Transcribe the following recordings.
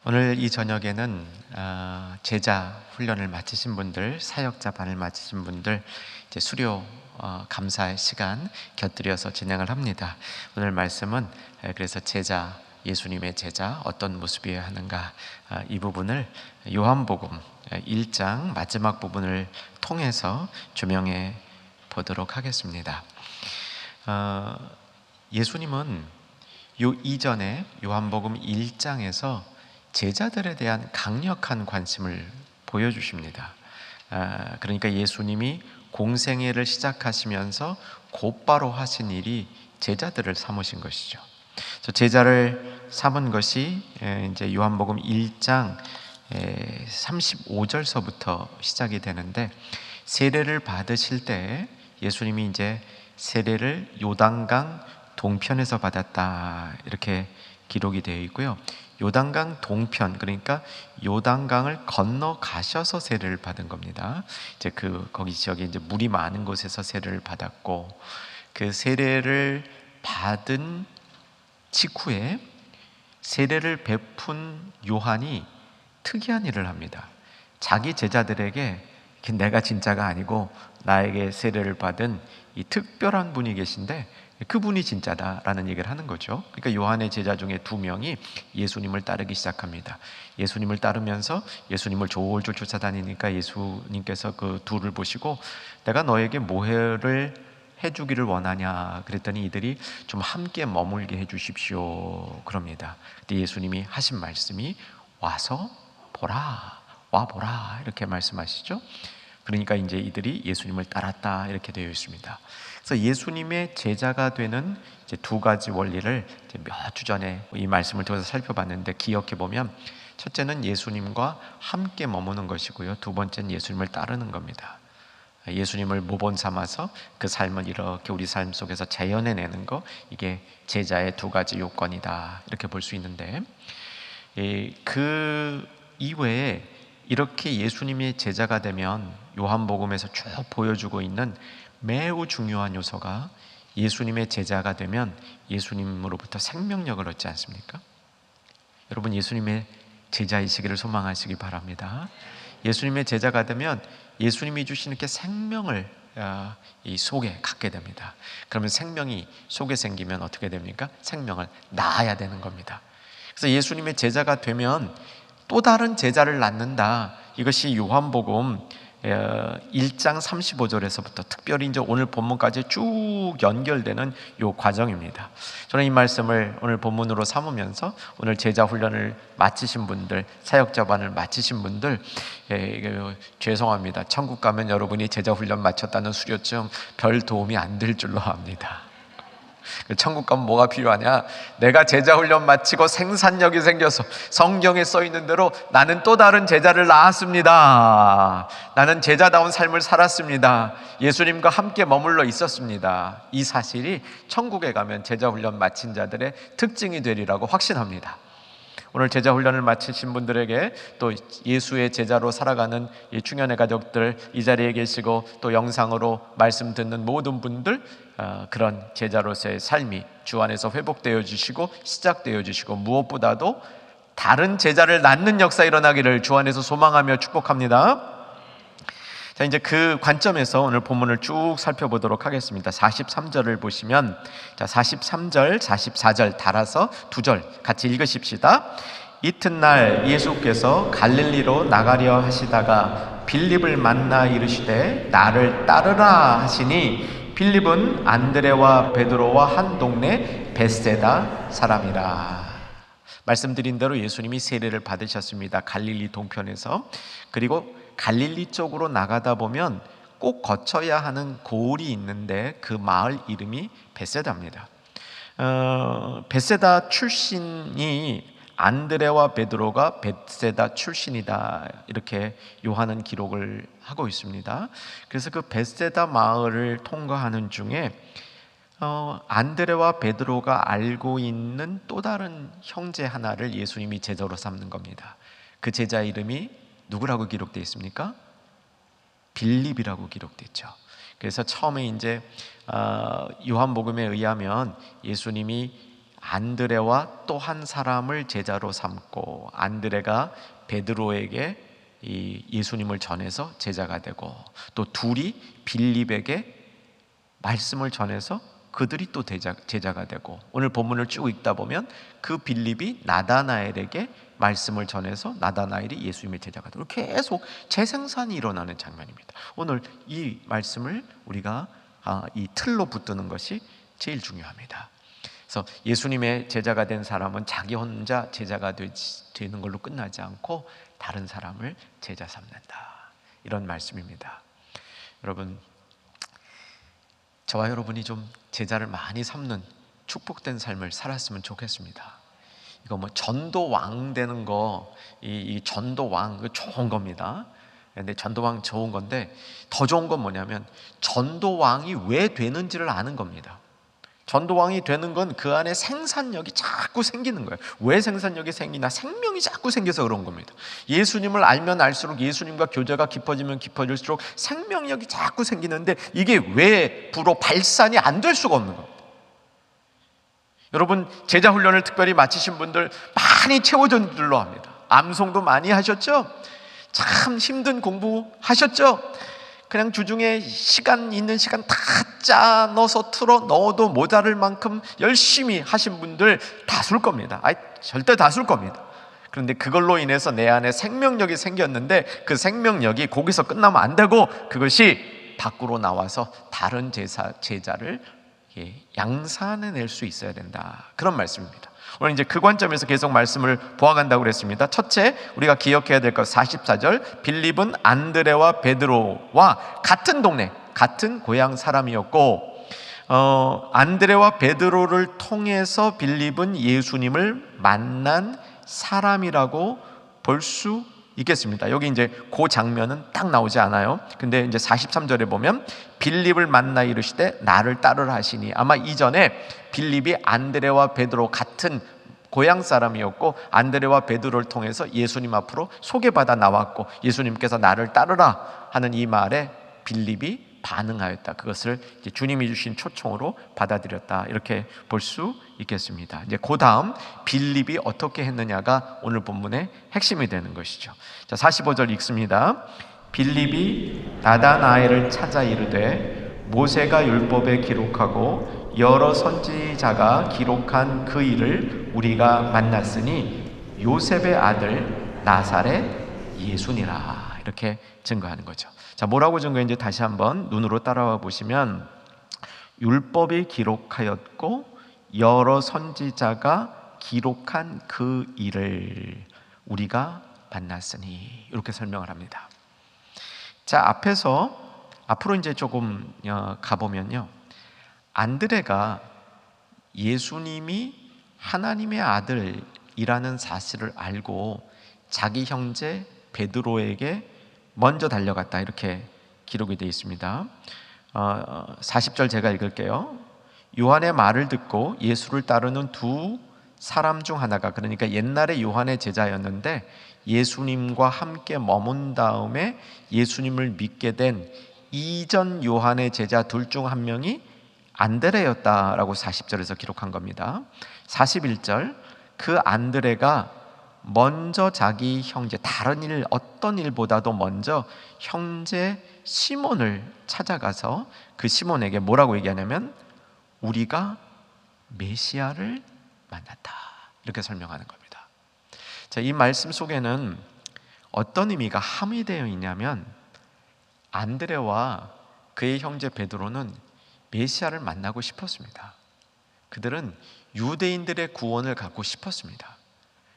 오늘 이 저녁에는 제자 훈련을 마치신 분들, 사역자 반을 마치신 분들 이제 수료 감사 시간 곁들여서 진행을 합니다. 오늘 말씀은 그래서 제자, 예수님의 제자 어떤 모습이어야 하는가, 이 부분을 요한복음 1장 마지막 부분을 통해서 조명해 보도록 하겠습니다. 예수님은 요 이전에 요한복음 1장에서 제자들에 대한 강력한 관심을 보여주십니다. 그러니까 예수님이 공생애를 시작하시면서 곧바로 하신 일이 제자들을 삼으신 것이죠. 제자를 삼은 것이 이제 요한복음 1장 35절서부터 시작이 되는데, 세례를 받으실 때 예수님이 이제 세례를 요단강 동편에서 받았다, 이렇게 기록이 되어 있고요. 요단강 동편, 그러니까 요단강을 건너 가셔서 세례를 받은 겁니다. 이제 거기 지역에 이제 물이 많은 곳에서 세례를 받았고, 그 세례를 받은 직후에 세례를 베푼 요한이 특이한 일을 합니다. 자기 제자들에게 내가 진짜가 아니고 나에게 세례를 받은 이 특별한 분이 계신데 그분이 진짜다라는 얘기를 하는 거죠. 그러니까 요한의 제자 중에 2명이 예수님을 따르기 시작합니다. 예수님을 따르면서 예수님을 졸졸 쫓아다니니까 예수님께서 그 둘을 보시고 내가 너에게 뭐를 해주기를 원하냐 그랬더니 이들이 좀 함께 머물게 해주십시오 그럽니다. 그때 예수님이 하신 말씀이 와서 보라, 와 보라, 이렇게 말씀하시죠. 그러니까 이제 이들이 예수님을 따랐다, 이렇게 되어 있습니다. 그래서 예수님의 제자가 되는 이제 2가지 원리를 이제 몇 주 전에 이 말씀을 통해서 살펴봤는데, 기억해 보면 첫째는 예수님과 함께 머무는 것이고요, 2번째는 예수님을 따르는 겁니다. 예수님을 모본 삼아서 그 삶을 이렇게 우리 삶 속에서 재현해내는 거, 이게 제자의 2가지 요건이다, 이렇게 볼 수 있는데, 그 이외에 이렇게 예수님의 제자가 되면 요한복음에서 쭉 보여주고 있는 매우 중요한 요소가, 예수님의 제자가 되면 예수님으로부터 생명력을 얻지 않습니까? 여러분, 예수님의 제자이시기를 소망하시기 바랍니다. 예수님의 제자가 되면 예수님이 주시는 이렇게 생명을 이 속에 갖게 됩니다. 그러면 생명이 속에 생기면 어떻게 됩니까? 생명을 낳아야 되는 겁니다. 그래서 예수님의 제자가 되면 또 다른 제자를 낳는다. 이것이 요한복음 1장 35절에서부터 특별히 이제 오늘 본문까지 쭉 연결되는 요 과정입니다. 저는 이 말씀을 오늘 본문으로 삼으면서 오늘 제자 훈련을 마치신 분들, 사역자반을 마치신 분들, 죄송합니다. 천국 가면 여러분이 제자 훈련 마쳤다는 수료증 별 도움이 안 될 줄로 압니다. 천국 가면 뭐가 필요하냐? 내가 제자 훈련 마치고 생산력이 생겨서 성경에 써 있는 대로 나는 또 다른 제자를 낳았습니다. 나는 제자다운 삶을 살았습니다. 예수님과 함께 머물러 있었습니다. 이 사실이 천국에 가면 제자 훈련 마친 자들의 특징이 되리라고 확신합니다. 오늘 제자 훈련을 마치신 분들에게, 또 예수의 제자로 살아가는 이 충현의 가족들, 이 자리에 계시고 또 영상으로 말씀 듣는 모든 분들, 그런 제자로서의 삶이 주 안에서 회복되어 주시고 시작되어 주시고, 무엇보다도 다른 제자를 낳는 역사 일어나기를 주 안에서 소망하며 축복합니다. 자, 이제 그 관점에서 오늘 본문을 쭉 살펴보도록 하겠습니다. 43절을 보시면, 자, 43절, 44절 달아서 2절 같이 읽으십시다. 이튿날 예수께서 갈릴리로 나가려 하시다가 빌립을 만나 이르시되 나를 따르라 하시니, 빌립은 안드레와 베드로와 한 동네 벳세다 사람이라. 말씀드린 대로 예수님이 세례를 받으셨습니다. 갈릴리 동편에서. 그리고 갈릴리 쪽으로 나가다 보면 꼭 거쳐야 하는 고을이 있는데 그 마을 이름이 벳세다입니다. 벳세다 출신이 안드레와 베드로가 벳세다 출신이다, 이렇게 요한은 기록을 하고 있습니다. 그래서 그 벳세다 마을을 통과하는 중에 안드레와 베드로가 알고 있는 또 다른 형제 하나를 예수님이 제자로 삼는 겁니다. 그 제자 이름이 누구라고 기록되어 있습니까? 빌립이라고 기록되어 있죠. 그래서 처음에 이제 요한복음에 의하면 예수님이 안드레와 또 한 사람을 제자로 삼고, 안드레가 베드로에게 이 예수님을 전해서 제자가 되고, 또 둘이 빌립에게 말씀을 전해서 그들이 또 제자가 되고, 오늘 본문을 쭉 읽다 보면 그 빌립이 나다나엘에게 말씀을 전해서 나다나엘이 예수님의 제자가 되고, 계속 재생산이 일어나는 장면입니다. 오늘 이 말씀을 우리가 이 틀로 붙드는 것이 제일 중요합니다. 그래서 예수님의 제자가 된 사람은 자기 혼자 제자가 되는 걸로 끝나지 않고 다른 사람을 제자 삼는다, 이런 말씀입니다. 여러분, 저와 여러분이 좀 제자를 많이 삼는 축복된 삶을 살았으면 좋겠습니다. 이거 뭐 전도왕 되는 거, 이 전도왕 이거 좋은 겁니다. 근데 전도왕 좋은 건데, 더 좋은 건 뭐냐면 전도왕이 왜 되는지를 아는 겁니다. 전도왕이 되는 건 그 안에 생산력이 자꾸 생기는 거예요. 왜 생산력이 생기나? 생명이 자꾸 생겨서 그런 겁니다. 예수님을 알면 알수록, 예수님과 교제가 깊어지면 깊어질수록 생명력이 자꾸 생기는데, 이게 왜 불어 발산이 안 될 수가 없는 겁니다. 여러분, 제자 훈련을 특별히 마치신 분들 많이 채워진 줄로 합니다. 암송도 많이 하셨죠? 참 힘든 공부 하셨죠? 그냥 주중에 시간 있는 시간 다 짜 넣어서 틀어 넣어도 모자랄 만큼 열심히 하신 분들 다술 겁니다. 절대 다술 겁니다. 그런데 그걸로 인해서 내 안에 생명력이 생겼는데, 그 생명력이 거기서 끝나면 안 되고 그것이 밖으로 나와서 다른 제자를 양산해낼 수 있어야 된다, 그런 말씀입니다. 오늘 이제 그 관점에서 계속 말씀을 보아간다고 그랬습니다. 첫째, 우리가 기억해야 될 것, 44절, 빌립은 안드레와 베드로와 같은 동네, 같은 고향 사람이었고, 안드레와 베드로를 통해서 빌립은 예수님을 만난 사람이라고 볼 수 있겠습니다. 여기 이제 그 장면은 딱 나오지 않아요. 근데 이제 43절에 보면 빌립을 만나 이르시되 나를 따르라 하시니, 아마 이전에 빌립이 안드레와 베드로 같은 고향 사람이었고, 안드레와 베드로를 통해서 예수님 앞으로 소개받아 나왔고, 예수님께서 나를 따르라 하는 이 말에 빌립이 반응하였다. 그것을 이제 주님이 주신 초청으로 받아들였다, 이렇게 볼 수 있겠습니다. 이제 그 다음 빌립이 어떻게 했느냐가 오늘 본문의 핵심이 되는 것이죠. 자, 45절 읽습니다. 빌립이 나다나엘을 찾아 이르되 모세가 율법에 기록하고 여러 선지자가 기록한 그 일을 우리가 만났으니 요셉의 아들 나사렛 예수니라, 이렇게 증거하는 거죠. 자, 뭐라고 증거했는지 다시 한번 눈으로 따라와 보시면, 율법이 기록하였고 여러 선지자가 기록한 그 일을 우리가 만났으니, 이렇게 설명을 합니다. 자, 앞으로 이제 조금 가보면요, 안드레가 예수님이 하나님의 아들이라는 사실을 알고 자기 형제 베드로에게 먼저 달려갔다, 이렇게 기록이 되어 있습니다. 40절 제가 읽을게요. 요한의 말을 듣고 예수를 따르는 두 사람 중 하나가, 그러니까 옛날에 요한의 제자였는데 예수님과 함께 머문 다음에 예수님을 믿게 된 이전 요한의 제자 둘 중 한 명이 안드레였다라고 40절에서 기록한 겁니다. 41절, 그 안드레가 먼저 자기 형제, 다른 일 어떤 일보다도 먼저 형제 시몬을 찾아가서 그 시몬에게 뭐라고 얘기하냐면 우리가 메시아를 만났다, 이렇게 설명하는 겁니다. 자, 이 말씀 속에는 어떤 의미가 함유되어 있냐면, 안드레와 그의 형제 베드로는 메시아를 만나고 싶었습니다. 그들은 유대인들의 구원을 갖고 싶었습니다.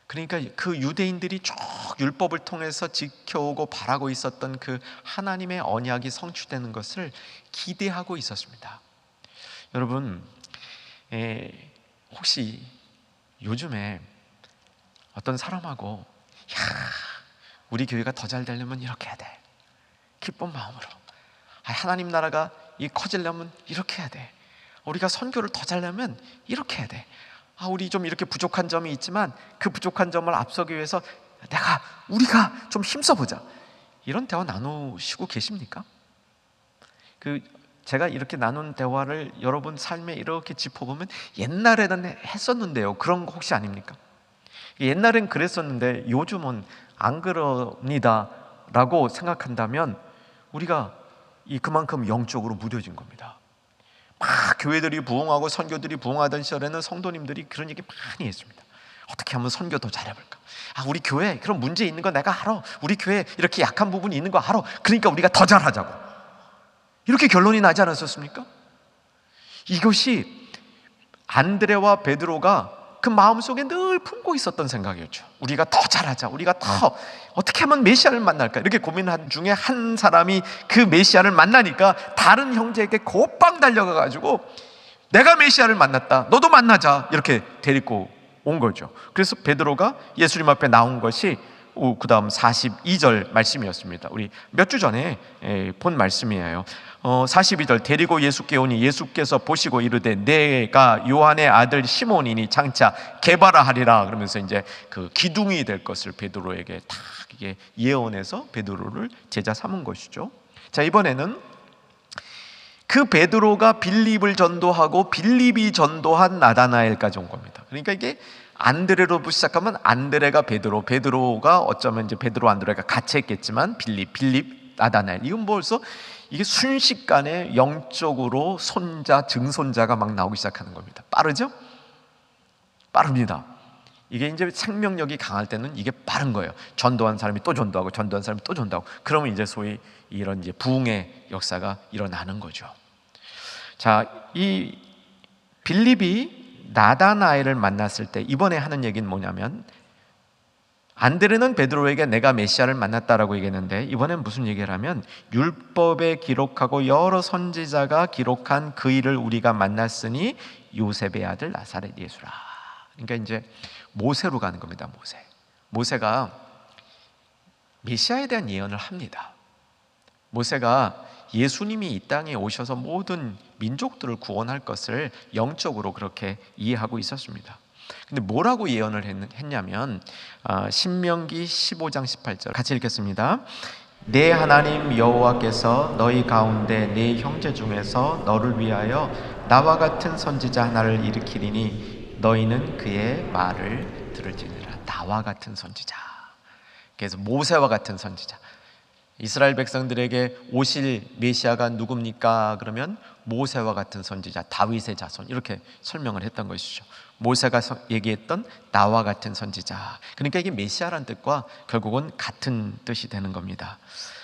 그러니까 그 유대인들이 쭉 율법을 통해서 지켜오고 바라고 있었던 그 하나님의 언약이 성취되는 것을 기대하고 있었습니다. 여러분, 혹시 요즘에 어떤 사람하고 우리 교회가 더 잘 되려면 이렇게 해야 돼, 기쁜 마음으로, 하나님 나라가 커지려면 이렇게 해야 돼, 우리가 선교를 더 잘하려면 이렇게 해야 돼, 우리 좀 이렇게 부족한 점이 있지만 그 부족한 점을 앞서기 위해서 우리가 좀 힘써보자, 이런 대화 나누시고 계십니까? 제가 이렇게 나눈 대화를 여러분 삶에 이렇게 짚어보면 옛날에는 했었는데요, 그런 거 혹시 아닙니까? 옛날엔 그랬었는데 요즘은 안 그럽니다 라고 생각한다면 우리가 그만큼 영적으로 무뎌진 겁니다. 막 교회들이 부흥하고 선교들이 부흥하던 시절에는 성도님들이 그런 얘기 많이 했습니다. 어떻게 하면 선교 더 잘해볼까? 우리 교회 그런 문제 있는 거 내가 알아. 우리 교회 이렇게 약한 부분이 있는 거 알아. 그러니까 우리가 더 잘하자고. 이렇게 결론이 나지 않았었습니까? 이것이 안드레와 베드로가 그 마음속에 늘 품고 있었던 생각이었죠. 우리가 더 잘하자. 우리가 더 어떻게 하면 메시아를 만날까? 이렇게 고민한 중에 한 사람이 그 메시아를 만나니까 다른 형제에게 곧방 달려가가지고 내가 메시아를 만났다. 너도 만나자. 이렇게 데리고 온 거죠. 그래서 베드로가 예수님 앞에 나온 것이 그 다음 42절 말씀이었습니다. 우리 몇 주 전에 본 말씀이에요. 42절 데리고 예수께 오니 예수께서 보시고 이르되 내가 요한의 아들 시몬이니 장차 게바라 하리라. 그러면서 이제 그 기둥이 될 것을 베드로에게 딱 이게 예언해서 베드로를 제자 삼은 것이죠. 자, 이번에는 그 베드로가 빌립을 전도하고 빌립이 전도한 나다나엘까지 온 겁니다. 그러니까 이게 안드레로부터 시작하면 안드레가 베드로, 베드로가 어쩌면 이제 베드로 안드레가 같이 했겠지만 빌립 나다나엘, 이건 벌써 이게 순식간에 영적으로 손자 증손자가 막 나오기 시작하는 겁니다. 빠르죠? 빠릅니다. 이게 이제 생명력이 강할 때는 이게 빠른 거예요. 전도한 사람이 또 전도하고 전도한 사람이 또 전도하고 그러면 이제 소위 이런 이제 부흥의 역사가 일어나는 거죠. 자, 이 빌립이 나다나엘을 만났을 때 이번에 하는 얘기는 뭐냐면 안드레는 베드로에게 내가 메시아를 만났다라고 얘기했는데 이번엔 무슨 얘기를 하면 율법에 기록하고 여러 선지자가 기록한 그 일을 우리가 만났으니 요셉의 아들 나사렛 예수라. 그러니까 이제 모세로 가는 겁니다. 모세가 메시아에 대한 예언을 합니다. 모세가 예수님이 이 땅에 오셔서 모든 민족들을 구원할 것을 영적으로 그렇게 이해하고 있었습니다. 근데 뭐라고 예언을 했냐면 신명기 15장 18절 같이 읽겠습니다. 내 하나님 여호와께서 너희 가운데 네 형제 중에서 너를 위하여 나와 같은 선지자 하나를 일으키리니 너희는 그의 말을 들을지니라. 나와 같은 선지자. 그래서 모세와 같은 선지자. 이스라엘 백성들에게 오실 메시아가 누굽니까? 그러면 모세와 같은 선지자, 다윗의 자손, 이렇게 설명을 했던 것이죠. 모세가 얘기했던 나와 같은 선지자. 그러니까 이게 메시아란 뜻과 결국은 같은 뜻이 되는 겁니다.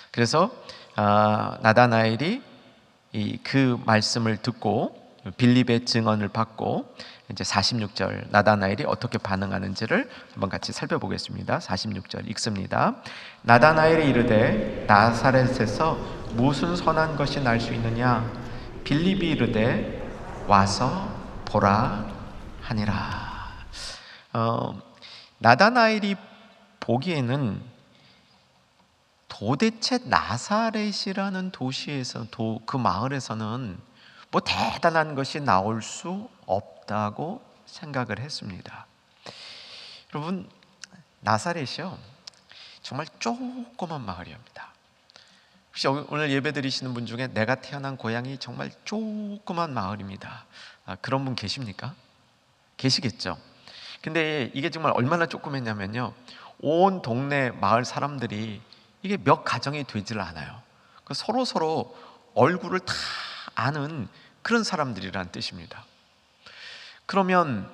그래서 나다나엘이 그 말씀을 듣고 빌립의 증언을 받고 이제 46절 나다나엘이 어떻게 반응하는지를 한번 같이 살펴보겠습니다. 46절 읽습니다. 나다나엘이 이르되 나사렛에서 무슨 선한 것이 날 수 있느냐? 빌립이 이르되 와서 보라 하니라. 나다나엘이 보기에는 도대체 나사렛이라는 도시에서 그 마을에서는 뭐 대단한 것이 나올 수 없다고 생각을 했습니다. 여러분, 나사렛이요 정말 조그만 마을이옵니다. 혹시 오늘 예배 드리시는 분 중에 내가 태어난 고향이 정말 조그만 마을입니다. 그런 분 계십니까? 계시겠죠. 근데 이게 정말 얼마나 조그맸냐면요, 온 동네 마을 사람들이 이게 몇 가정이 되질 않아요. 서로 얼굴을 다 아는 그런 사람들이란 뜻입니다. 그러면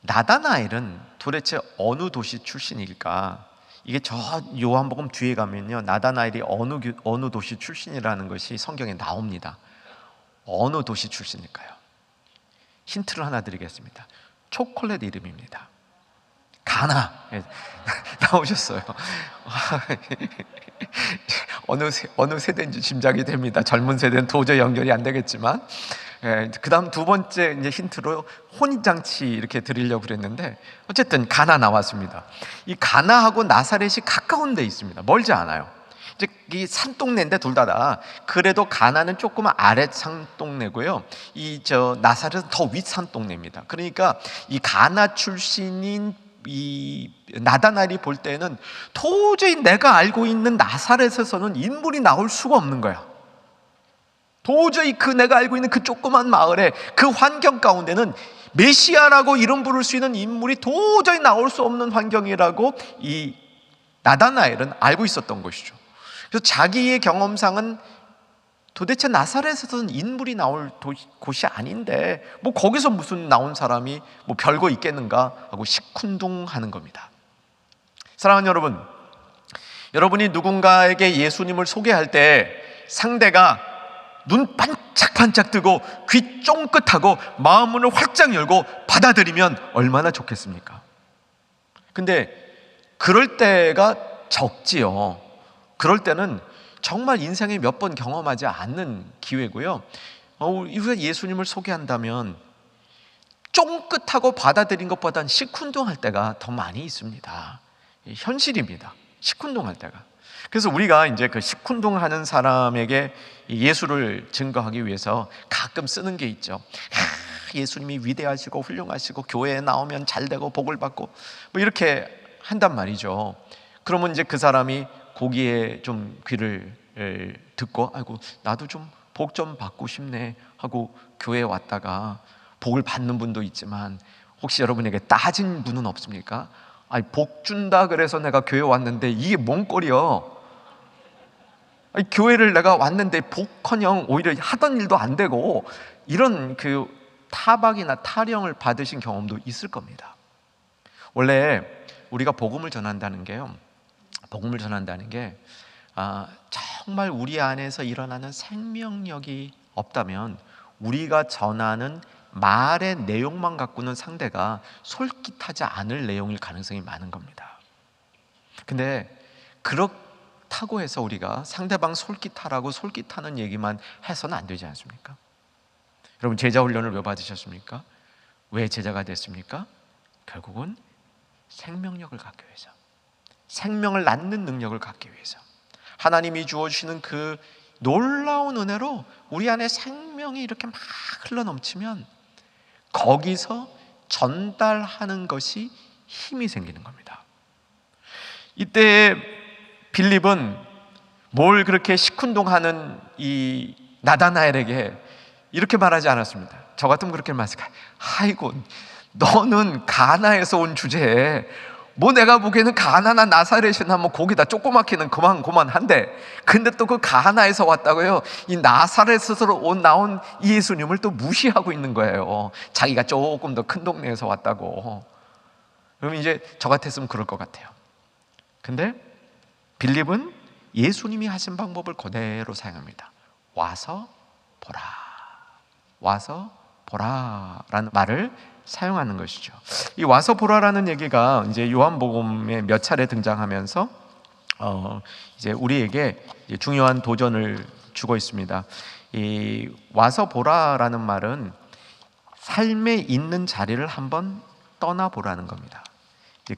나다나엘은 도대체 어느 도시 출신일까? 이게 저 요한복음 뒤에 가면요, 나다나엘이 어느 도시 출신이라는 것이 성경에 나옵니다. 어느 도시 출신일까요? 힌트를 하나 드리겠습니다. 초콜릿 이름입니다. 가나. 나오셨어요. 어느 세대인지 짐작이 됩니다. 젊은 세대는 도저히 연결이 안 되겠지만, 그 다음 두 번째 이제 힌트로 혼인잔치 이렇게 드리려고 그랬는데 어쨌든 가나 나왔습니다. 이 가나하고 나사렛이 가까운 데 있습니다. 멀지 않아요. 이제 이 산동네인데 둘 다 그래도 가나는 조금 아래 산동네고요. 나사렛은 더 윗 산동네입니다. 그러니까 이 가나 출신인 이 나다나엘이 볼 때는 도저히 내가 알고 있는 나사렛에서는 인물이 나올 수가 없는 거야. 도저히 내가 알고 있는 그 조그만 마을에 그 환경 가운데는 메시아라고 이름 부를 수 있는 인물이 도저히 나올 수 없는 환경이라고 이 나다나엘은 알고 있었던 것이죠. 그래서 자기의 경험상은 도대체 나사렛에서는 인물이 나올 곳이 아닌데 뭐 거기서 무슨 나온 사람이 뭐 별거 있겠는가 하고 시큰둥하는 겁니다. 사랑하는 여러분, 여러분이 누군가에게 예수님을 소개할 때 상대가 눈 반짝반짝 뜨고 귀 쫑긋하고 마음문을 활짝 열고 받아들이면 얼마나 좋겠습니까? 근데 그럴 때가 적지요. 그럴 때는 정말 인생에 몇 번 경험하지 않는 기회고요. 우리가 예수님을 소개한다면 쫑긋하고 받아들인 것보다는 시큰둥할 때가 더 많이 있습니다. 현실입니다. 시큰둥할 때가. 그래서 우리가 이제 그 시큰둥하는 사람에게 예수를 증거하기 위해서 가끔 쓰는 게 있죠. 예수님이 위대하시고 훌륭하시고 교회에 나오면 잘되고 복을 받고 뭐 이렇게 한단 말이죠. 그러면 이제 그 사람이 거기에 좀 귀를 듣고 아이고 나도 좀 복 좀 받고 싶네 하고 교회에 왔다가 복을 받는 분도 있지만 혹시 여러분에게 따진 분은 없습니까? 아니 복 준다 그래서 내가 교회 왔는데 이게 뭔 꼴이요? 아니, 교회를 내가 왔는데 복커녕 오히려 하던 일도 안 되고 이런 그 타박이나 타령을 받으신 경험도 있을 겁니다. 원래 우리가 복음을 전한다는 게 정말 우리 안에서 일어나는 생명력이 없다면 우리가 전하는 말의 내용만 갖고는 상대가 솔깃하지 않을 내용일 가능성이 많은 겁니다. 근데 그렇다고 해서 우리가 상대방 솔깃하라고 솔깃하는 얘기만 해서는 안 되지 않습니까? 여러분 제자 훈련을 왜 받으셨습니까? 왜 제자가 됐습니까? 결국은 생명력을 갖기 위해서, 생명을 낳는 능력을 갖기 위해서, 하나님이 주어주시는 그 놀라운 은혜로 우리 안에 생명이 이렇게 막 흘러넘치면 거기서 전달하는 것이 힘이 생기는 겁니다. 이때 빌립은 뭘 그렇게 시큰둥하는 이 나다나엘에게 이렇게 말하지 않았습니다. 저 같으면 그렇게 말했을까요? 아이고 너는 가나에서 온 주제에 뭐 내가 보기에는 가나나 나사렛이나 뭐 거기다 조그맣기는 그만한데 근데 또 그 가나에서 왔다고요? 이 나사렛에서 나온 이 예수님을 또 무시하고 있는 거예요. 자기가 조금 더 큰 동네에서 왔다고. 그러면 이제 저 같았으면 그럴 것 같아요. 근데 빌립은 예수님이 하신 방법을 그대로 사용합니다. 와서 보라라는 말을 사용하는 것이죠. 이 와서 보라라는 얘기가 이제 요한복음에 몇 차례 등장하면서 이제 우리에게 중요한 도전을 주고 있습니다. 이 와서 보라라는 말은 삶에 있는 자리를 한번 떠나보라는 겁니다.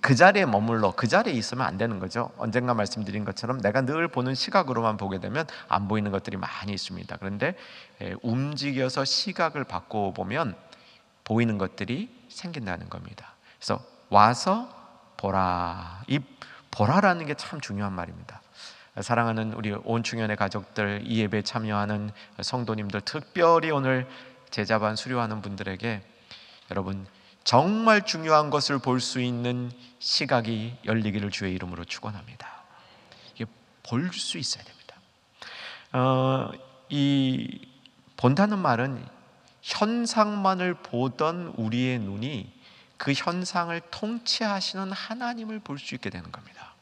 그 자리에 머물러 그 자리에 있으면 안 되는 거죠. 언젠가 말씀드린 것처럼 내가 늘 보는 시각으로만 보게 되면 안 보이는 것들이 많이 있습니다. 그런데 움직여서 시각을 바꿔보면 보이는 것들이 생긴다는 겁니다. 그래서 와서 보라. 이 보라라는 게 참 중요한 말입니다. 사랑하는 우리 온충연의 가족들, 이 예배에 참여하는 성도님들, 특별히 오늘 제자반 수료하는 분들에게 여러분 정말 중요한 것을 볼 수 있는 시각이 열리기를 주의 이름으로 축원합니다. 이게 볼 수 있어야 됩니다. 이 본다는 말은 현상만을 보던 우리의 눈이 그 현상을 통치하시는 하나님을 볼 수 있게 되는 겁니다.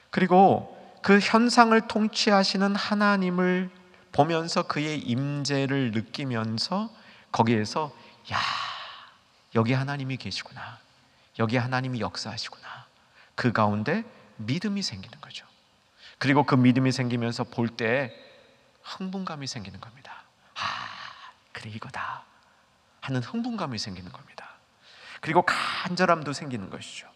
그리고 그 현상을 통치하시는 하나님을 보면서 그의 임재를 느끼면서 거기에서 야, 여기 하나님이 계시구나. 여기 하나님이 역사하시구나. 그 가운데 믿음이 생기는 거죠. 그리고 그 믿음이 생기면서 볼 때 흥분감이 생기는 겁니다. 그래 이거다 하는 흥분감이 생기는 겁니다. 그리고 간절함도 생기는 것이죠.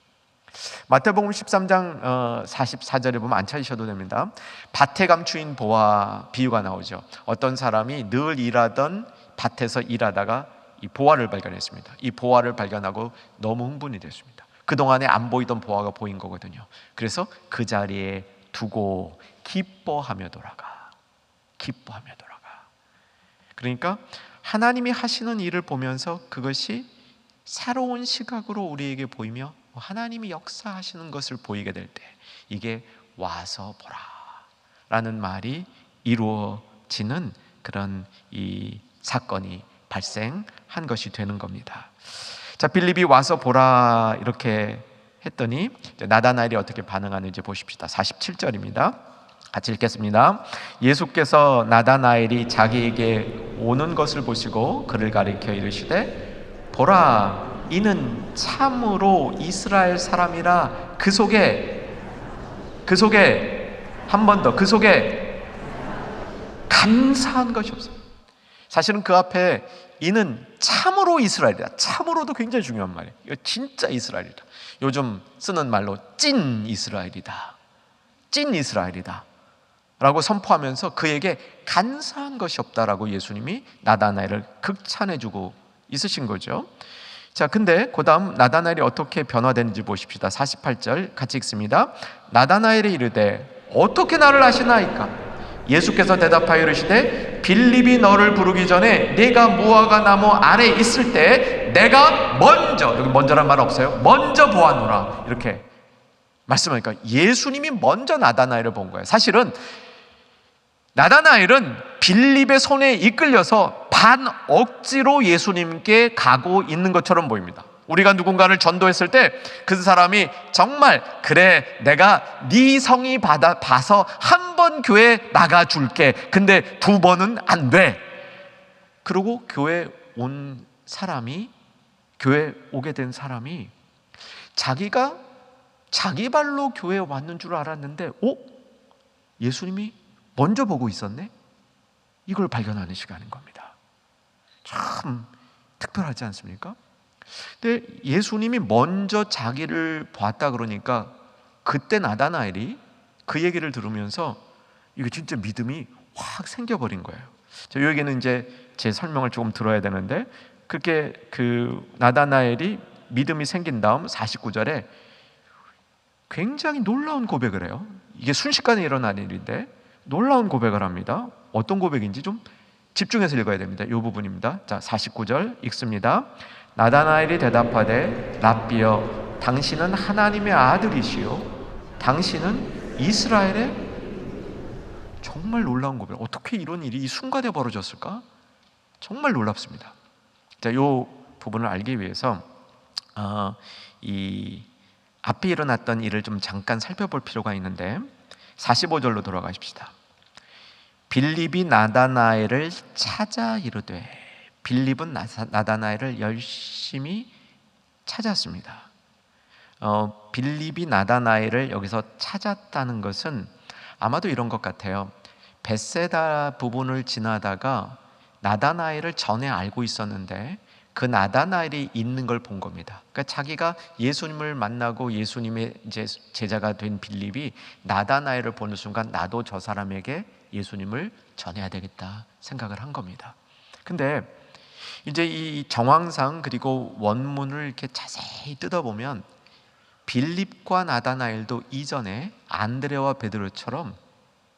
마태복음 13장 44절에 보면 안 찾으셔도 됩니다. 밭에 감추인 보화 비유가 나오죠. 어떤 사람이 늘 일하던 밭에서 일하다가 이 보화를 발견했습니다. 이 보화를 발견하고 너무 흥분이 됐습니다. 그동안에 안 보이던 보화가 보인 거거든요. 그래서 그 자리에 두고 기뻐하며 돌아가. 그러니까 하나님이 하시는 일을 보면서 그것이 새로운 시각으로 우리에게 보이며 하나님이 역사하시는 것을 보이게 될 때 이게 와서 보라 라는 말이 이루어지는 그런 이 사건이 발생한 것이 되는 겁니다. 자, 빌립이 와서 보라 이렇게 했더니 나다나엘이 어떻게 반응하는지 보십시다. 47절입니다. 같이 읽겠습니다. 예수께서 나다나엘이 자기에게 오는 것을 보시고 그를 가리켜 이르시되 보라, 이는 참으로 이스라엘 사람이라. 그 속에 한 번 더, 그 속에 감사한 것이 없어요. 사실은 그 앞에 이는 참으로 이스라엘이다. 참으로도 굉장히 중요한 말이에요. 이거 진짜 이스라엘이다. 요즘 쓰는 말로 찐 이스라엘이다. 찐 이스라엘이다 라고 선포하면서 그에게 간사한 것이 없다라고 예수님이 나다나엘을 극찬해주고 있으신 거죠. 자, 근데 그 다음 나다나엘이 어떻게 변화되는지 보십시다. 48절 같이 읽습니다. 나다나엘이 이르되 어떻게 나를 아시나이까? 예수께서 대답하여 이르시되 빌립이 너를 부르기 전에 네가 무화과 나무 아래 있을 때 내가 먼저, 여기 먼저란 말 없어요? 먼저 보았노라 이렇게 말씀하니까 예수님이 먼저 나다나엘을 본 거예요. 사실은 나다나엘은 빌립의 손에 이끌려서 반 억지로 예수님께 가고 있는 것처럼 보입니다. 우리가 누군가를 전도했을 때 그 사람이 정말 그래 내가 네 성의 봐서 한 번 교회 나가줄게. 근데 두 번은 안 돼. 그리고 교회 오게 된 사람이 자기가 자기 발로 교회에 왔는 줄 알았는데 예수님이 먼저 보고 있었네? 이걸 발견하는 시간인 겁니다. 참 특별하지 않습니까? 근데 예수님이 먼저 자기를 봤다 그러니까 그때 나다나엘이 그 얘기를 들으면서 이게 진짜 믿음이 확 생겨버린 거예요. 여기는 이제 제 설명을 조금 들어야 되는데 그렇게 그 나다나엘이 믿음이 생긴 다음 49절에 굉장히 놀라운 고백을 해요. 이게 순식간에 일어난 일인데 놀라운 고백을 합니다. 어떤 고백인지 좀 집중해서 읽어야 됩니다. 이 부분입니다. 자, 49절 읽습니다. 나다나엘이 대답하되 랍비여, 당신은 하나님의 아들이시요 당신은 이스라엘의. 정말 놀라운 고백. 어떻게 이런 일이 이 순간에 벌어졌을까? 정말 놀랍습니다. 자, 이 부분을 알기 위해서 이 앞에 일어났던 일을 좀 잠깐 살펴볼 필요가 있는데 45절로 돌아가십시다. 빌립이 나다나엘을 찾아 이르되, 빌립은 나다나엘을 열심히 찾았습니다. 빌립이 나다나엘을 여기서 찾았다는 것은 아마도 이런 것 같아요. 벳세다 부분을 지나다가 나다나엘을 전에 알고 있었는데 그 나다나엘이 있는 걸 본 겁니다. 그러니까 자기가 예수님을 만나고 예수님의 이제 제자가 된 빌립이 나다나엘을 보는 순간 나도 저 사람에게 예수님을 전해야 되겠다 생각을 한 겁니다. 근데 이제 이 정황상 그리고 원문을 이렇게 자세히 뜯어보면 빌립과 나다나엘도 이전에 안드레와 베드로처럼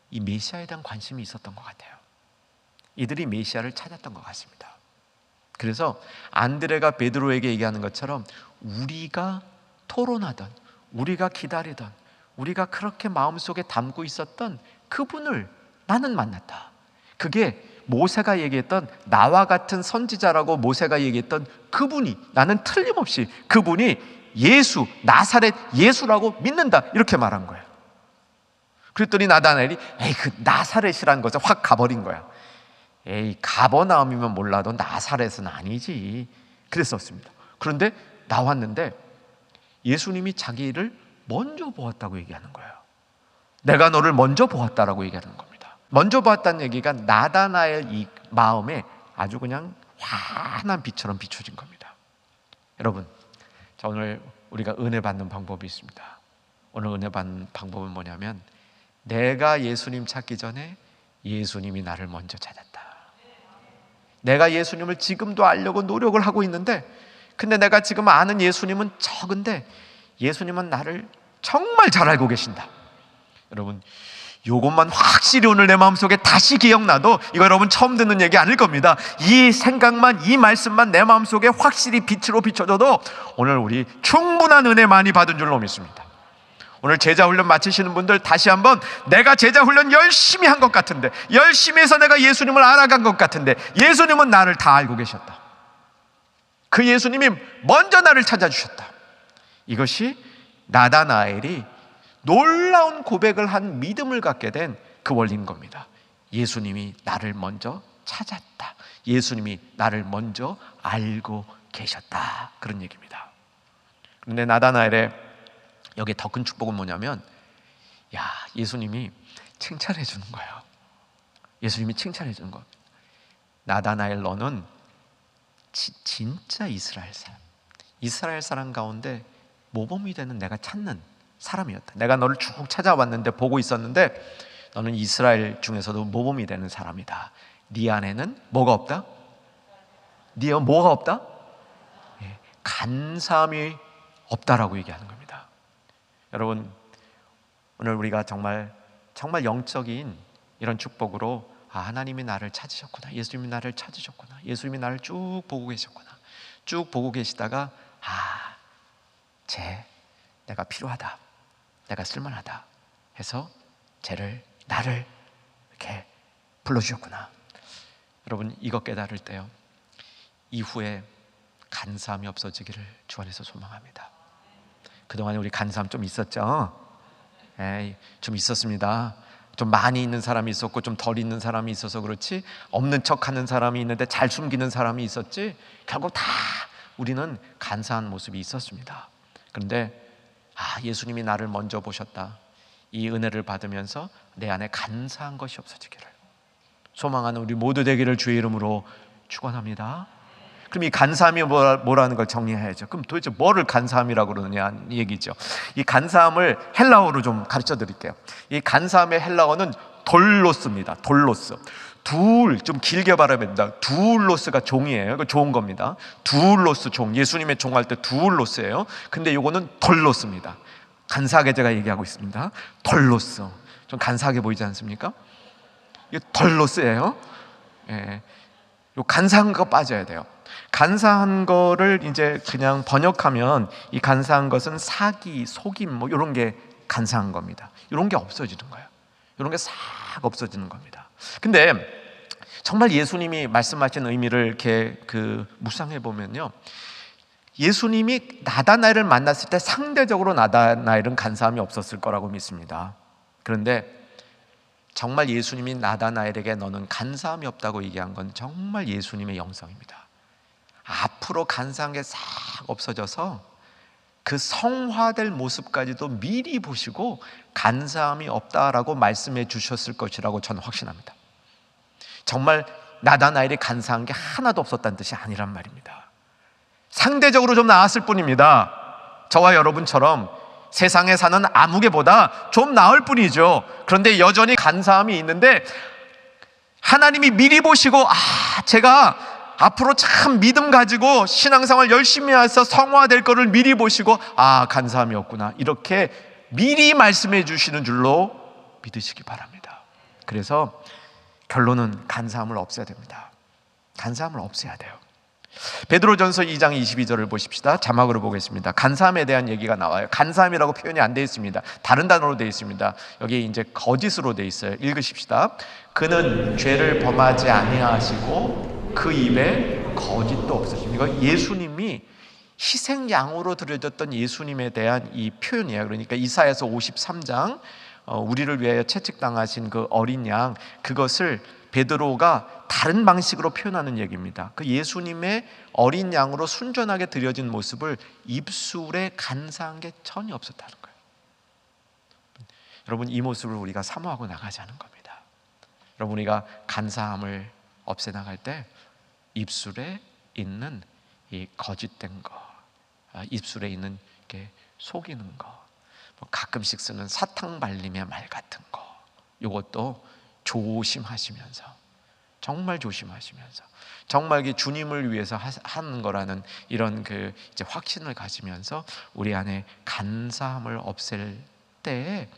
이 메시아에 대한 관심이 있었던 것 같아요. 이들이 메시아를 찾았던 것 같습니다. 그래서 안드레가 베드로에게 얘기하는 것처럼 우리가 토론하던, 우리가 기다리던, 우리가 그렇게 마음속에 담고 있었던 그분을 나는 만났다. 그게 모세가 얘기했던 나와 같은 선지자라고 모세가 얘기했던 그분이, 나는 틀림없이 그분이 예수, 나사렛 예수라고 믿는다 이렇게 말한 거예요. 그랬더니 나다나엘이 에이 그 나사렛이라는 것에 확 가버린 거야. 에이 가버나움이면 몰라도 나사렛은 아니지 그랬었습니다. 그런데 나왔는데 예수님이 자기를 먼저 보았다고 얘기하는 거예요. 내가 너를 먼저 보았다라고 얘기하는 겁니다. 먼저 보았다는 얘기가 나다나엘 이 마음에 아주 그냥 환한 빛처럼 비춰진 겁니다. 여러분, 자, 오늘 우리가 은혜 받는 방법이 있습니다. 오늘 은혜 받는 방법은 뭐냐면 내가 예수님 찾기 전에 예수님이 나를 먼저 찾았다. 내가 예수님을 지금도 알려고 노력을 하고 있는데 근데 내가 지금 아는 예수님은 적은데 예수님은 나를 정말 잘 알고 계신다. 여러분, 요것만 확실히 오늘 내 마음속에 다시 기억나도, 이거 여러분 처음 듣는 얘기 아닐 겁니다. 이 생각만, 이 말씀만 내 마음속에 확실히 빛으로 비춰져도 오늘 우리 충분한 은혜 많이 받은 줄로 믿습니다. 오늘 제자훈련 마치시는 분들 다시 한번, 내가 제자훈련 열심히 한 것 같은데, 열심히 해서 내가 예수님을 알아간 것 같은데, 예수님은 나를 다 알고 계셨다. 그 예수님이 먼저 나를 찾아주셨다. 이것이 나다나엘이 놀라운 고백을 한 믿음을 갖게 된 그 원리인 겁니다. 예수님이 나를 먼저 찾았다. 예수님이 나를 먼저 알고 계셨다. 그런 얘기입니다. 그런데 나다나엘의 여기 더 큰 축복은 뭐냐면, 예수님이 칭찬해 주는 거예요. 예수님이 칭찬해 주는 거. 나다나엘, 너는 진짜 이스라엘 사람 가운데 모범이 되는, 내가 찾는 사람이었다. 내가 너를 쭉 찾아왔는데, 보고 있었는데, 너는 이스라엘 중에서도 모범이 되는 사람이다. 네 안에는 뭐가 없다? 뭐가 없다? 간사함이 없다라고 얘기하는 겁니다. 여러분, 오늘 우리가 정말 영적인 이런 축복으로, 하나님이 나를 찾으셨구나, 예수님이 나를 찾으셨구나, 예수님이 나를 쭉 보고 계셨구나, 쭉 보고 계시다가 내가 필요하다, 내가 쓸만하다 해서 나를 이렇게 불러주셨구나. 여러분, 이거 깨달을 때요, 이후에 간사함이 없어지기를 주 안에서 소망합니다. 그동안에 우리 간사함 좀 있었죠? 좀 있었습니다. 좀 많이 있는 사람이 있었고 좀 덜 있는 사람이 있어서 그렇지, 없는 척하는 사람이 있는데 잘 숨기는 사람이 있었지, 결국 다 우리는 간사한 모습이 있었습니다. 그런데 예수님이 나를 먼저 보셨다. 이 은혜를 받으면서 내 안에 간사한 것이 없어지기를 소망하는 우리 모두 되기를 주의 이름으로 축원합니다. 그럼 이 간사함이 뭐라는 걸 정리해야죠. 그럼 도대체 뭐를 간사함이라고 그러느냐 얘기죠. 이 간사함을 헬라어로 좀 가르쳐 드릴게요. 이 간사함의 헬라어는 돌로스입니다. 돌로스. 좀 길게 발음해야 됩니다. 두울로스가 종이에요. 이거 좋은 겁니다. 두울로스 종, 예수님의 종할 때 두울로스예요. 근데 이거는 돌로스입니다. 간사하게 제가 얘기하고 있습니다. 돌로스. 좀 간사하게 보이지 않습니까? 이거 돌로스예요. 요 간사한 거 빠져야 돼요. 간사한 거를 이제 그냥 번역하면, 이 간사한 것은 사기, 속임, 이런 게 간사한 겁니다. 이런 게 없어지는 거예요. 이런 게 싹 없어지는 겁니다. 근데 정말 예수님이 말씀하신 의미를 이렇게 묵상해 보면요, 예수님이 나다나엘을 만났을 때 상대적으로 나다나엘은 간사함이 없었을 거라고 믿습니다. 그런데 정말 예수님이 나다나엘에게 너는 간사함이 없다고 얘기한 건 정말 예수님의 영성입니다. 앞으로 간사한 게 싹 없어져서 그 성화될 모습까지도 미리 보시고 간사함이 없다라고 말씀해 주셨을 것이라고 저는 확신합니다. 정말 나다나엘이 간사한 게 하나도 없었다는 뜻이 아니란 말입니다. 상대적으로 좀 나았을 뿐입니다. 저와 여러분처럼 세상에 사는 아무개보다 좀 나을 뿐이죠. 그런데 여전히 간사함이 있는데, 하나님이 미리 보시고 제가 앞으로 참 믿음 가지고 신앙생활 열심히 해서 성화될 거를 미리 보시고 간사함이 없구나, 이렇게 미리 말씀해 주시는 줄로 믿으시기 바랍니다. 그래서 결론은 간사함을 없애야 됩니다. 간사함을 없애야 돼요. 베드로전서 2장 22절을 보십시다. 자막으로 보겠습니다. 간사함에 대한 얘기가 나와요. 간사함이라고 표현이 안 되어 있습니다. 다른 단어로 되어 있습니다. 여기 이제 거짓으로 되어 있어요. 읽으십시다. 그는 죄를 범하지 아니하시고 그 입에 거짓도 없으십니다. 이거 예수님이 희생양으로 드려졌던 예수님에 대한 이 표현이에요. 그러니까 이사야서 53장, 우리를 위하여 채찍당하신 그 어린 양, 그것을 베드로가 다른 방식으로 표현하는 얘기입니다. 그 예수님의 어린 양으로 순전하게 드려진 모습을 입술에 간사한 게 전혀 없었다는 거예요. 여러분, 이 모습을 우리가 사모하고 나가자는 겁니다. 여러분, 우리가 간사함을 없애나갈 때 입술에 있는 이 거짓된 거, 입술에 있는 게 속이는 거, 가끔씩 쓰는 사탕 발림의 말 같은 거, 이것도 조심하시면서, 정말 조심하시면서, 정말 주님을 위해서 하는 거라는 이런 이제 확신을 가지면서 우리 안에 간사함을 없앨 때에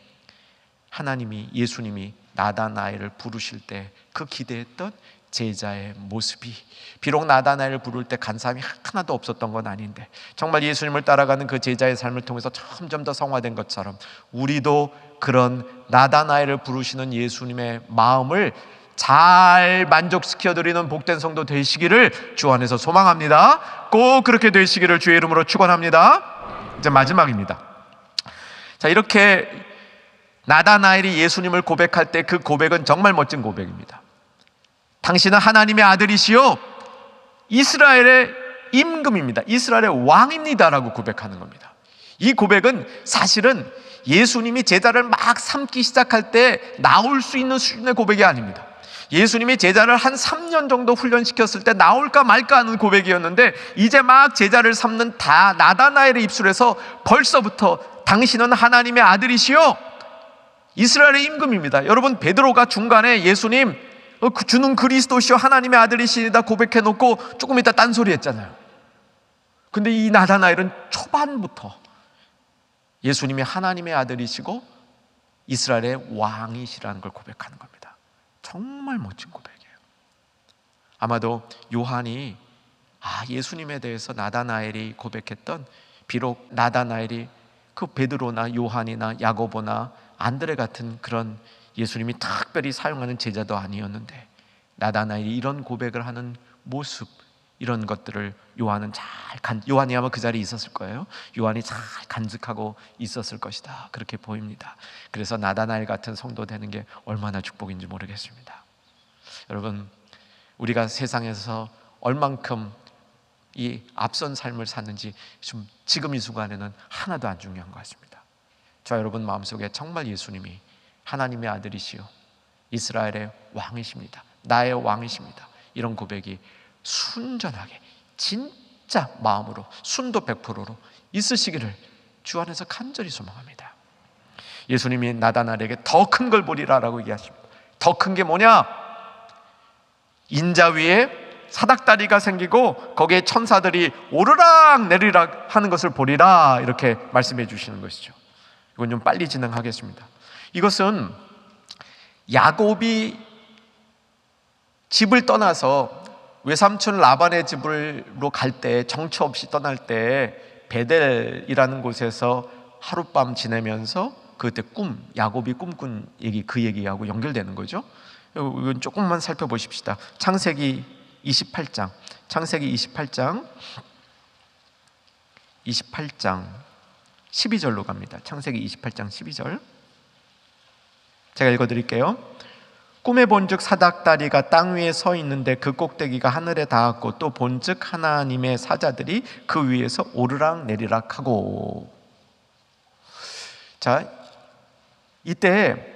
하나님이, 예수님이 나다나엘을 부르실 때 그 기대했던 제자의 모습이, 비록 나다나엘을 부를 때 간 사람이 하나도 없었던 건 아닌데 정말 예수님을 따라가는 그 제자의 삶을 통해서 점점 더 성화된 것처럼 우리도 그런 나다나엘을 부르시는 예수님의 마음을 잘 만족시켜드리는 복된 성도 되시기를 주 안에서 소망합니다. 꼭 그렇게 되시기를 주의 이름으로 축원합니다. 이제 마지막입니다. 자, 이렇게 나다나엘이 예수님을 고백할 때 그 고백은 정말 멋진 고백입니다. 당신은 하나님의 아들이시요 이스라엘의 임금입니다. 이스라엘의 왕입니다라고 고백하는 겁니다. 이 고백은 사실은 예수님이 제자를 막 삼기 시작할 때 나올 수 있는 수준의 고백이 아닙니다. 예수님이 제자를 한 3년 정도 훈련시켰을 때 나올까 말까 하는 고백이었는데 이제 막 제자를 삼는 나다나엘의 입술에서 벌써부터 당신은 하나님의 아들이시요 이스라엘의 임금입니다. 여러분, 베드로가 중간에 예수님 주는 그리스도시요 하나님의 아들이시다 고백해놓고 조금 이따 딴소리 했잖아요. 근데 이 나다나엘은 초반부터 예수님이 하나님의 아들이시고 이스라엘의 왕이시라는 걸 고백하는 겁니다. 정말 멋진 고백이에요. 아마도 요한이 예수님에 대해서 나다나엘이 고백했던, 비록 나다나엘이 그 베드로나 요한이나 야고보나 안드레 같은 그런 예수님이 특별히 사용하는 제자도 아니었는데 나다나엘이 이런 고백을 하는 모습, 이런 것들을 요한은 요한이 아마 그 자리에 있었을 거예요. 요한이 잘 간직하고 있었을 것이다, 그렇게 보입니다. 그래서 나다나엘 같은 성도 되는 게 얼마나 축복인지 모르겠습니다. 여러분, 우리가 세상에서 얼만큼 이 앞선 삶을 사는지 지금 이 순간에는 하나도 안 중요한 것 같습니다. 저 여러분 마음속에 정말 예수님이 하나님의 아들이시요 이스라엘의 왕이십니다, 나의 왕이십니다, 이런 고백이 순전하게 진짜 마음으로 순도 100%로 있으시기를 주 안에서 간절히 소망합니다. 예수님이 나다나엘에게 더 큰 걸 보리라 라고 얘기하십니다. 더 큰 게 뭐냐? 인자 위에 사닥다리가 생기고 거기에 천사들이 오르락 내리락 하는 것을 보리라, 이렇게 말씀해 주시는 것이죠. 이건 좀 빨리 진행하겠습니다. 이것은 야곱이 집을 떠나서 외삼촌 라반의 집으로 갈 때, 정처 없이 떠날 때 베델이라는 곳에서 하룻밤 지내면서 그때 야곱이 꿈꾼 얘기, 그 얘기하고 연결되는 거죠. 이건 조금만 살펴보십시다. 창세기 28장 12절로 갑니다. 창세기 28장 12절 제가 읽어드릴게요. 꿈에 본즉 사닥다리가 땅 위에 서 있는데 그 꼭대기가 하늘에 닿았고 또 본즉 하나님의 사자들이 그 위에서 오르락 내리락 하고. 자, 이때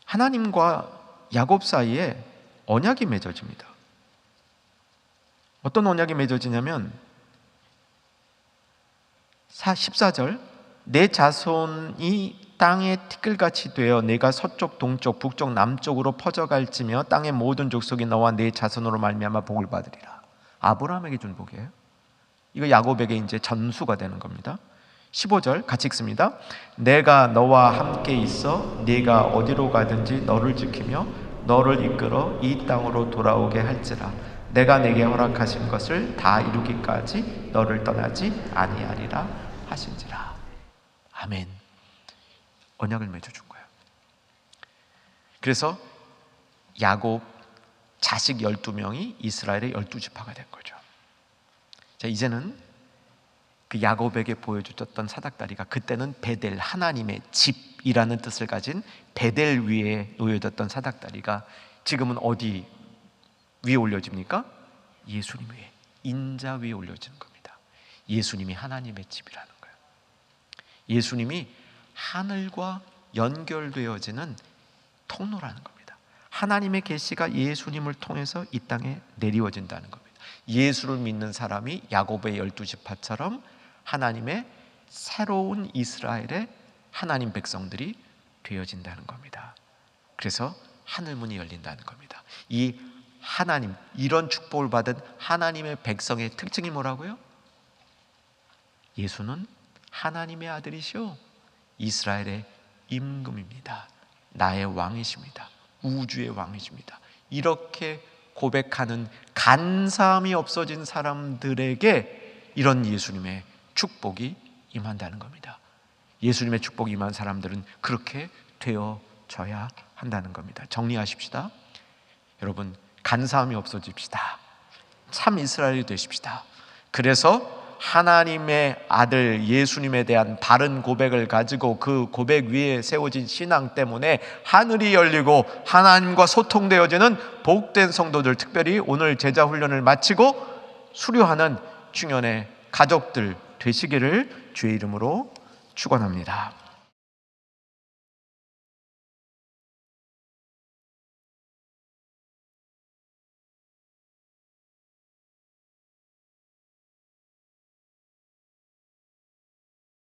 하나님과 야곱 사이에 언약이 맺어집니다. 어떤 언약이 맺어지냐면 14절, 내 자손이 땅의 티끌같이 되어 내가 서쪽, 동쪽, 북쪽, 남쪽으로 퍼져갈지며 땅의 모든 족속이 너와 내 자손으로 말미암아 복을 받으리라. 아브라함에게 준 복이에요. 이거 야곱에게 이제 전수가 되는 겁니다. 15절 같이 읽습니다. 내가 너와 함께 있어 네가 어디로 가든지 너를 지키며 너를 이끌어 이 땅으로 돌아오게 할지라. 내가 내게 허락하신 것을 다 이루기까지 너를 떠나지 아니하리라 하신지라. 아멘. 언약을 맺어준 거예요. 그래서 야곱 자식 12명이 이스라엘의 12지파가 된 거죠. 자, 이제는 그 야곱에게 보여줬던 사닥다리가 그때는 베델, 하나님의 집이라는 뜻을 가진 베델 위에 놓여졌던 사닥다리가 지금은 어디 위에 올려집니까? 예수님 위에, 인자 위에 올려지는 겁니다. 예수님이 하나님의 집이라는 거예요. 예수님이 하늘과 연결되어지는 통로라는 겁니다. 하나님의 계시가 예수님을 통해서 이 땅에 내리워진다는 겁니다. 예수를 믿는 사람이 야곱의 12지파처럼 하나님의 새로운 이스라엘의 하나님 백성들이 되어진다는 겁니다. 그래서 하늘문이 열린다는 겁니다. 이 하나님, 이런 축복을 받은 하나님의 백성의 특징이 뭐라고요? 예수는 하나님의 아들이시오 이스라엘의 임금입니다. 나의 왕이십니다. 우주의 왕이십니다. 이렇게 고백하는 간사함이 없어진 사람들에게 이런 예수님의 축복이 임한다는 겁니다. 예수님의 축복이 임한 사람들은 그렇게 되어져야 한다는 겁니다. 정리하십시다. 여러분, 간사함이 없어집시다. 참 이스라엘이 되십시다. 그래서 하나님의 아들 예수님에 대한 바른 고백을 가지고 그 고백 위에 세워진 신앙 때문에 하늘이 열리고 하나님과 소통되어지는 복된 성도들, 특별히 오늘 제자 훈련을 마치고 수료하는 중년의 가족들 되시기를 주의 이름으로 축원합니다.